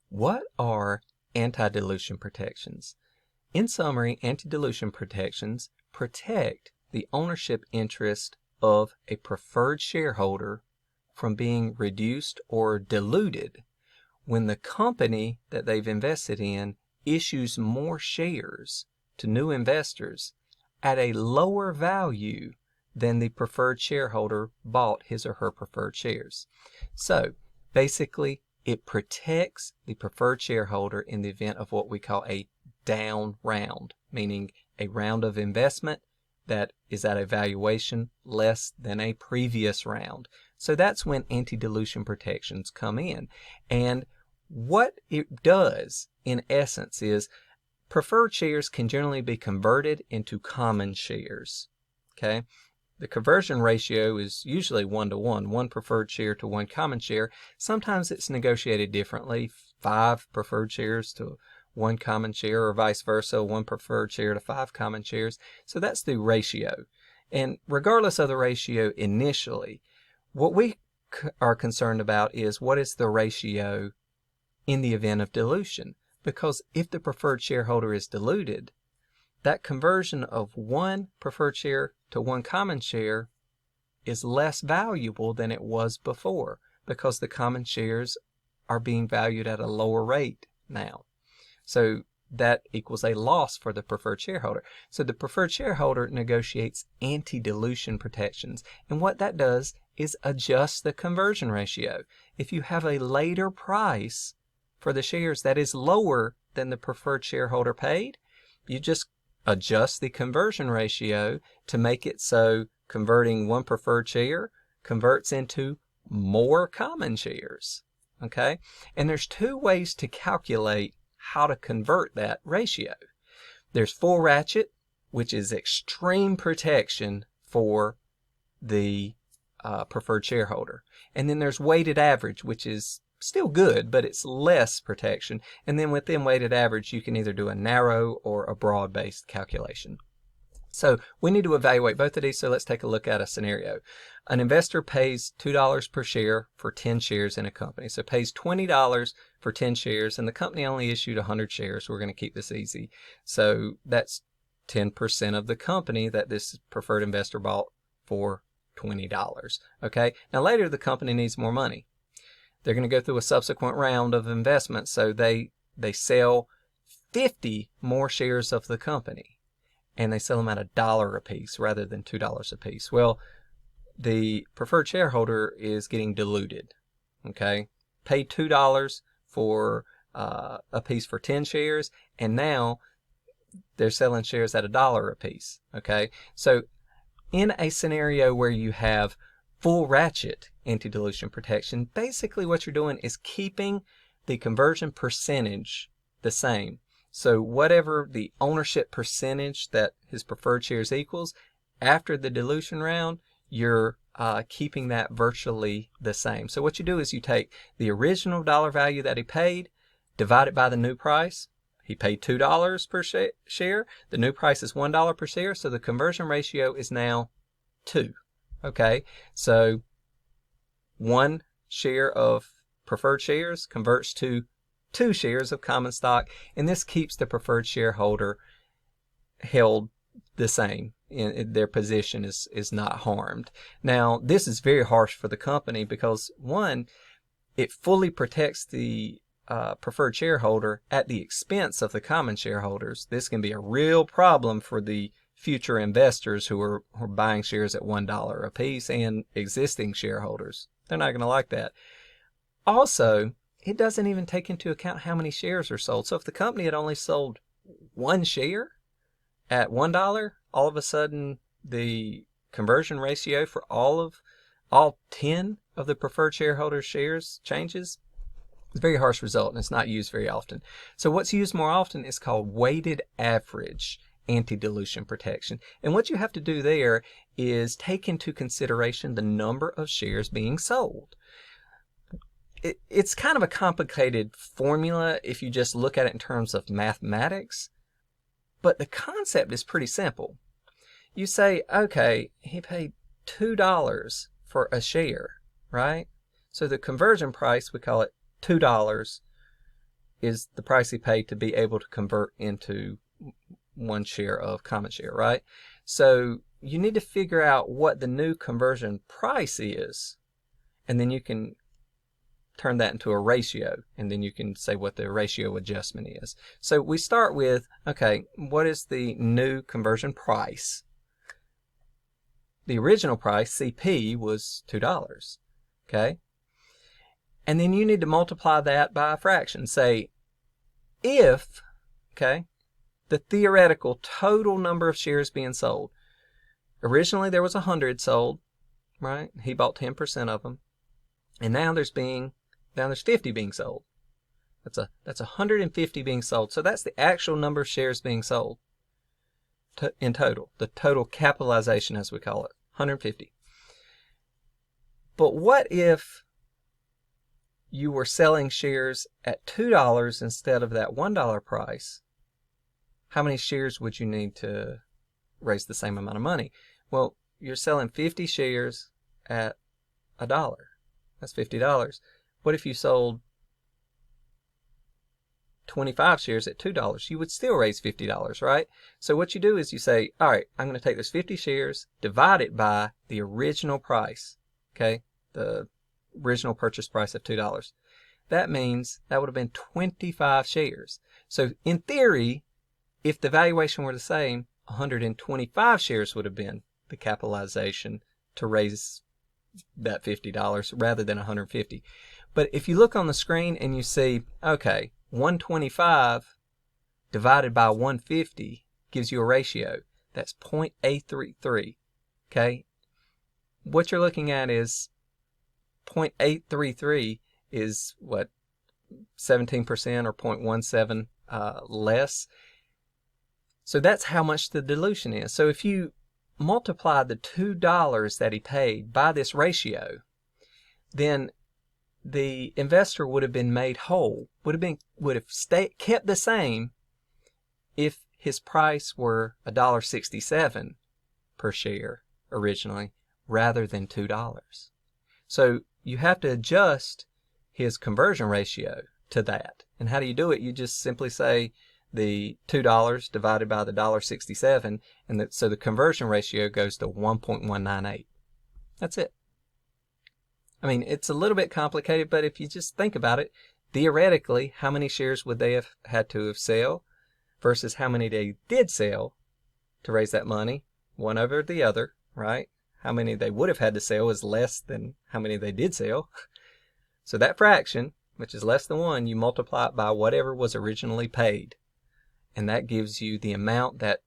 What are anti-dilution protections? In summary, anti-dilution protections protect the ownership interest of a preferred shareholder from being reduced or diluted when the company that they've invested in issues more shares to new investors at a lower value than the preferred shareholder bought his or her preferred shares. So basically, it protects the preferred shareholder in the event of what we call a down round, meaning a round of investment that is at a valuation less than a previous round. So that's when anti-dilution protections come in. And what it does, in essence, is preferred shares can generally be converted into common shares. Okay? The conversion ratio is usually 1-to-1, one preferred share to one common share. Sometimes it's negotiated differently, 5 preferred shares to one common share, or vice versa, 1 preferred share to 5 common shares. So that's the ratio. And regardless of the ratio initially, what we are concerned about is what is the ratio in the event of dilution. Because if the preferred shareholder is diluted, that conversion of 1 preferred share to 1 common share is less valuable than it was before, because the common shares are being valued at a lower rate now. So that equals a loss for the preferred shareholder. So the preferred shareholder negotiates anti-dilution protections. And what that does is adjust the conversion ratio. If you have a later price for the shares that is lower than the preferred shareholder paid, you just adjust the conversion ratio to make it so converting 1 preferred share converts into more common shares. Okay? And there's 2 ways to calculate how to convert that ratio. There's full-ratchet, which is extreme protection for the preferred shareholder. And then there's weighted average, which is still good, but it's less protection. And then within weighted average, you can either do a narrow or a broad-based calculation. So we need to evaluate both of these, so let's take a look at a scenario. An investor pays $2 per share for 10 shares in a company. So pays $20 for 10 shares, and the company only issued 100 shares. We're going to keep this easy. So that's 10% of the company that this preferred investor bought for $20. Okay, now later the company needs more money. They're going to go through a subsequent round of investment, so they sell 50 more shares of the company, and they sell them at $1 a piece rather than $2 a piece. Well, the preferred shareholder is getting diluted. Okay, paid $2 for a piece for 10 shares, and now they're selling shares at $1 a piece. Okay, so in a scenario where you have full-ratchet anti-dilution protection, basically what you're doing is keeping the conversion percentage the same. So whatever the ownership percentage that his preferred shares equals, after the dilution round, you're keeping that virtually the same. So what you do is you take the original dollar value that he paid, divide it by the new price. He paid $2 per share. The new price is $1 per share, so the conversion ratio is now 2. Okay, so 1 share of preferred shares converts to 2 shares of common stock, and this keeps the preferred shareholder held the same. Their position is not harmed. Now, this is very harsh for the company because, 1, it fully protects the preferred shareholder at the expense of the common shareholders. This can be a real problem for the future investors who are buying shares at $1 a piece, and existing shareholders. They're not going to like that. Also, it doesn't even take into account how many shares are sold. So if the company had only sold 1 share at $1, all of a sudden the conversion ratio for all 10 of the preferred shareholders' shares changes. It's a very harsh result, and it's not used very often. So what's used more often is called weighted average anti-dilution protection. And what you have to do there is take into consideration the number of shares being sold. It's kind of a complicated formula if you just look at it in terms of mathematics, but the concept is pretty simple. You say, okay, he paid $2 for a share, right? So the conversion price, we call it $2 is the price he paid to be able to convert into 1 share of common share, right? So you need to figure out what the new conversion price is, and then you can turn that into a ratio, and then you can say what the ratio adjustment is. So we start with, okay, what is the new conversion price? The original price, CP, was $2, okay? And then you need to multiply that by a fraction. Say, if, okay, the theoretical total number of shares being sold, originally there was 100 sold, right? He bought 10% of them, and now there's 50 being sold. That's 150 being sold. So that's the actual number of shares being sold in total, the total capitalization, as we call it, 150. But what if you were selling shares at $2 instead of that $1 price? How many shares would you need to raise the same amount of money? Well, you're selling 50 shares at $1. That's $50. What if you sold 25 shares at $2? You would still raise $50, right? So what you do is you say, all right, I'm going to take those 50 shares, divide it by the original price, okay? The original purchase price of $2. That means that would have been 25 shares. So in theory, if the valuation were the same, 125 shares would have been the capitalization to raise that $50 rather than 150. But if you look on the screen and you see, okay, 125 divided by 150 gives you a ratio. That's 0.833, okay? What you're looking at is 0.833 is what, 17% or 0.17 less. So that's how much the dilution is. So if you multiply the $2 that he paid by this ratio, then the investor would have been made whole, would have kept the same if his price were $1.67 per share originally rather than $2. So you have to adjust his conversion ratio to that. And how do you do it? You just simply say the $2 divided by the $1.67, and so the conversion ratio goes to 1.198. That's it. I mean, it's a little bit complicated, but if you just think about it, theoretically, how many shares would they have had to have sold versus how many they did sell to raise that money, one over the other, right? How many they would have had to sell is less than how many they did sell. So that fraction, which is less than 1, you multiply it by whatever was originally paid. And that gives you the amount that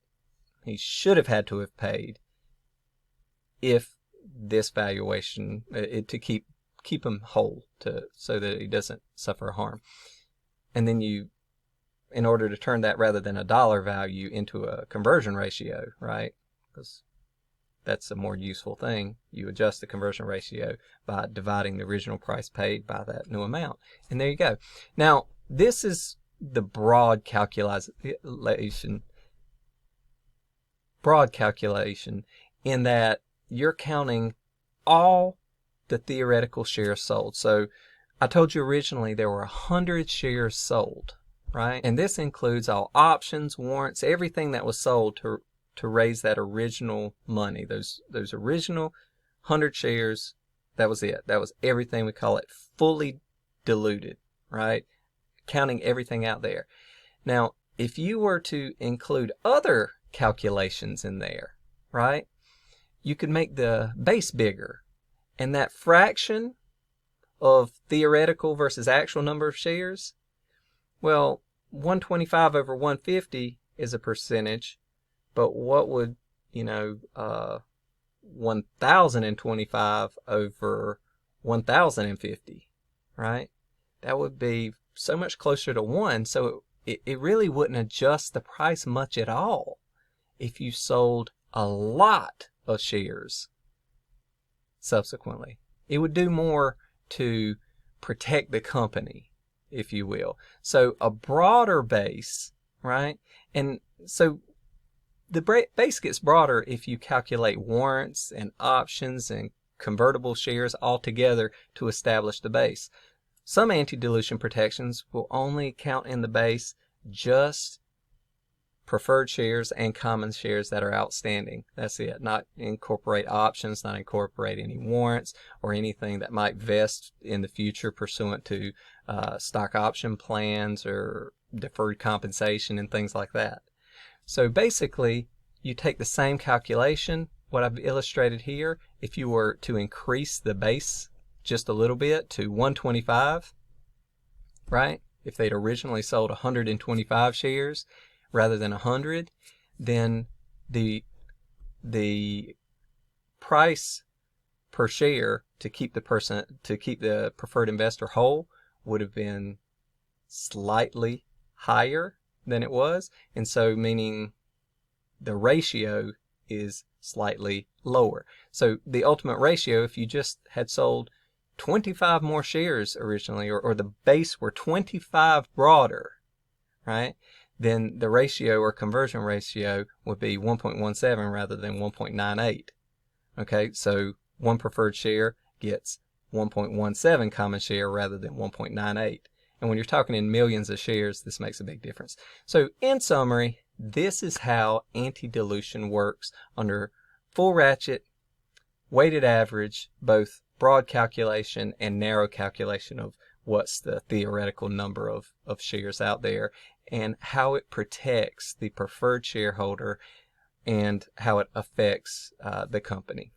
he should have had to have paid if this valuation, to keep him whole, so that he doesn't suffer harm. And then you, in order to turn that rather than a dollar value into a conversion ratio, right? Because that's a more useful thing. You adjust the conversion ratio by dividing the original price paid by that new amount. And there you go. Now, this is the broad calculation in that you're counting all the theoretical shares sold. So I told you originally there were 100 shares sold, right? And this includes all options, warrants, everything that was sold to raise that original money. Those original 100 shares, that was it. That was everything. We call it fully diluted, right? Counting everything out there. Now, if you were to include other calculations in there, right, you could make the base bigger, and that fraction of theoretical versus actual number of shares, well, 125 over 150 is a percentage, but what would, 1025 over 1050, right? That would be so much closer to 1, so it really wouldn't adjust the price much at all if you sold a lot of shares subsequently. It would do more to protect the company, if you will. So a broader base, right? And so the base gets broader if you calculate warrants and options and convertible shares all together to establish the base. Some anti-dilution protections will only count in the base just preferred shares and common shares that are outstanding. That's it. Not incorporate options, not incorporate any warrants or anything that might vest in the future pursuant to stock option plans or deferred compensation and things like that. So basically, you take the same calculation, what I've illustrated here. If you were to increase the base just a little bit to 125, right? If they'd originally sold 125 shares rather than 100, then the price per share to keep the preferred investor whole would have been slightly higher than it was, and so meaning the ratio is slightly lower. So the ultimate ratio, if you just had sold 25 more shares originally, or the base were 25 broader, right, then the ratio or conversion ratio would be 1.17 rather than 1.98. Okay, so one preferred share gets 1.17 common share rather than 1.98. And when you're talking in millions of shares, this makes a big difference. So in summary, this is how anti-dilution works under full ratchet, weighted average, both broad calculation and narrow calculation of what's the theoretical number of shares out there, and how it protects the preferred shareholder and how it affects the company.